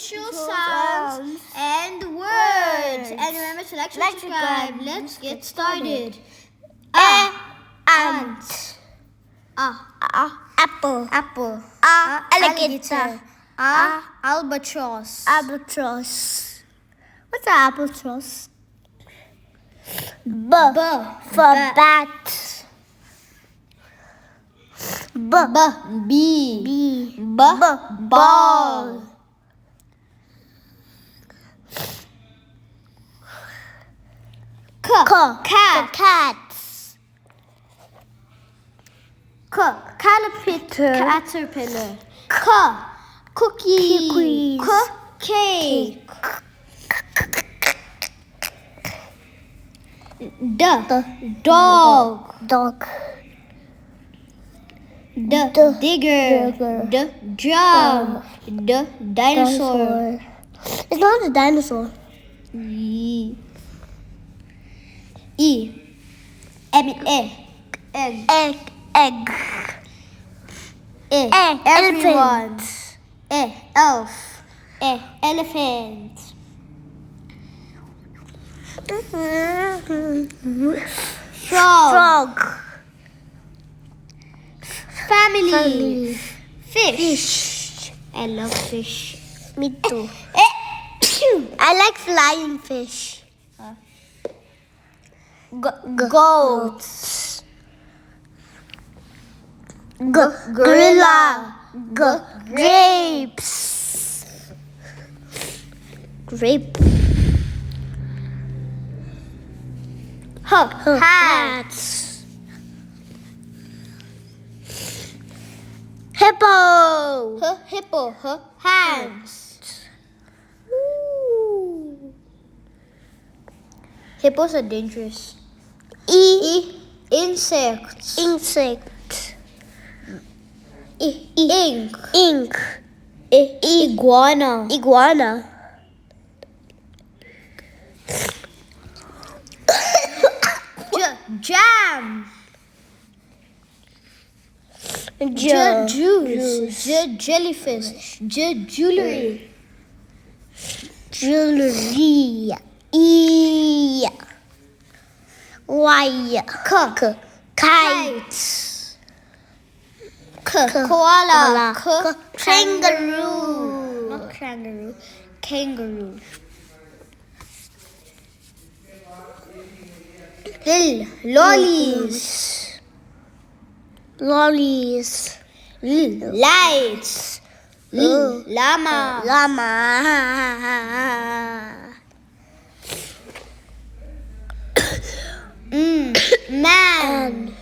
official sounds and words. And remember to like, subscribe. Let's get started. Ant. Apple. Alligator. Albatross. What's an albatross? B for bat. Bee. Ball. Cat. Caterpillar. Cookie. Cake. Dog. Digger. Drum. Dinosaur. It's not a dinosaur. Egg. Everyone. Elf. Elephant. Frog. Family. Fish. I love fish. Me too. I like flying fish. Goats. Gorilla. Grapes. Hats. Hippo. Hands. Hippos are dangerous. Insects. Ink. Iguana. Jam. Juice. Jellyfish. Jewelry. Kite. Koala. Kangaroo. Not kangaroo. Kangaroo. Lollies. Lights. Llama. Man.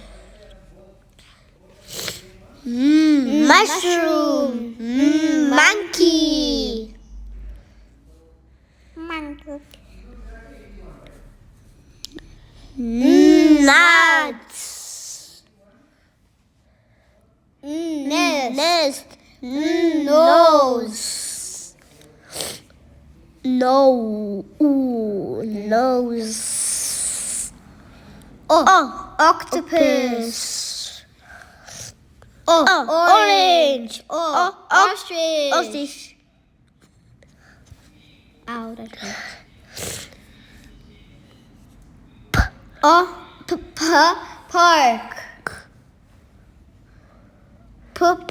Mushroom. Monkey. Nuts. Nest. Nose. Octopus. Orange. Ostrich. Ow, that hurt. Park.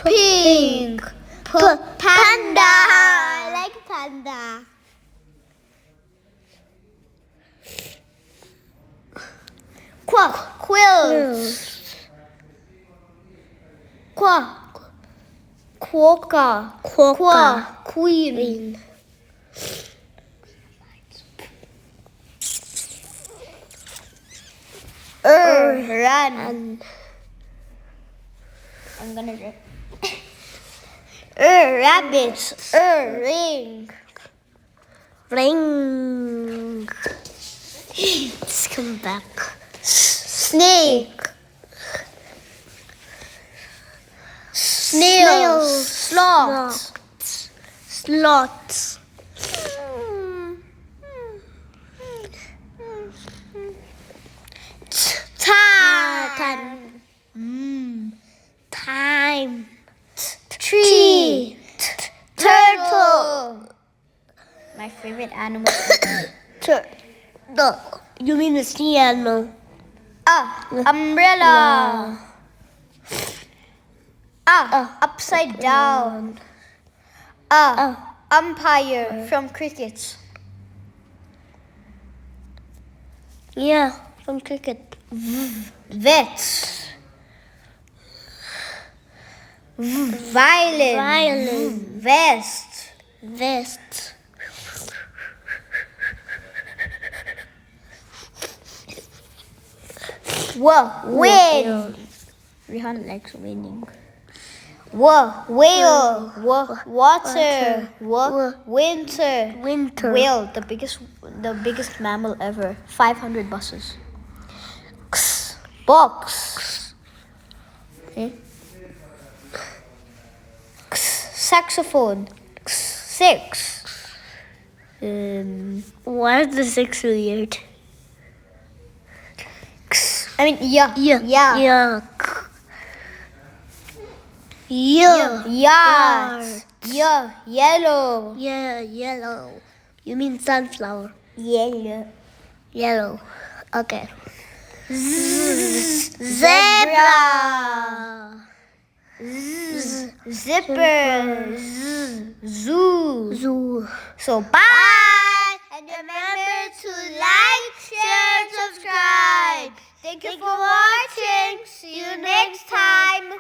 Pink. Panda. I like panda. Quilt. Quokka. Queen. Run. I'm gonna do rabbit. Ring. Let's come back. Snake. Snail. Sloth. Time. Tree. Turtle. My favorite animal. No, you mean the sea animal? Umbrella. Upside down. Umpire from cricket. Yeah, from cricket. Vet. Violin. Violin. Vest. Vest. Wind. Rihaan likes winning. Whale. Water. Winter. Winter. Whale, the biggest mammal ever. 500 buses. Box. Okay. Saxophone. 6. Why is the 6 weird? I mean, yeah. Yeah. Yard. Yellow. Yeah, yellow. You mean sunflower? Yellow. Okay. Zebra. Zipper. Zoo. Zoo. So bye. And remember to like, share, subscribe. Thank you for watching. See you next time.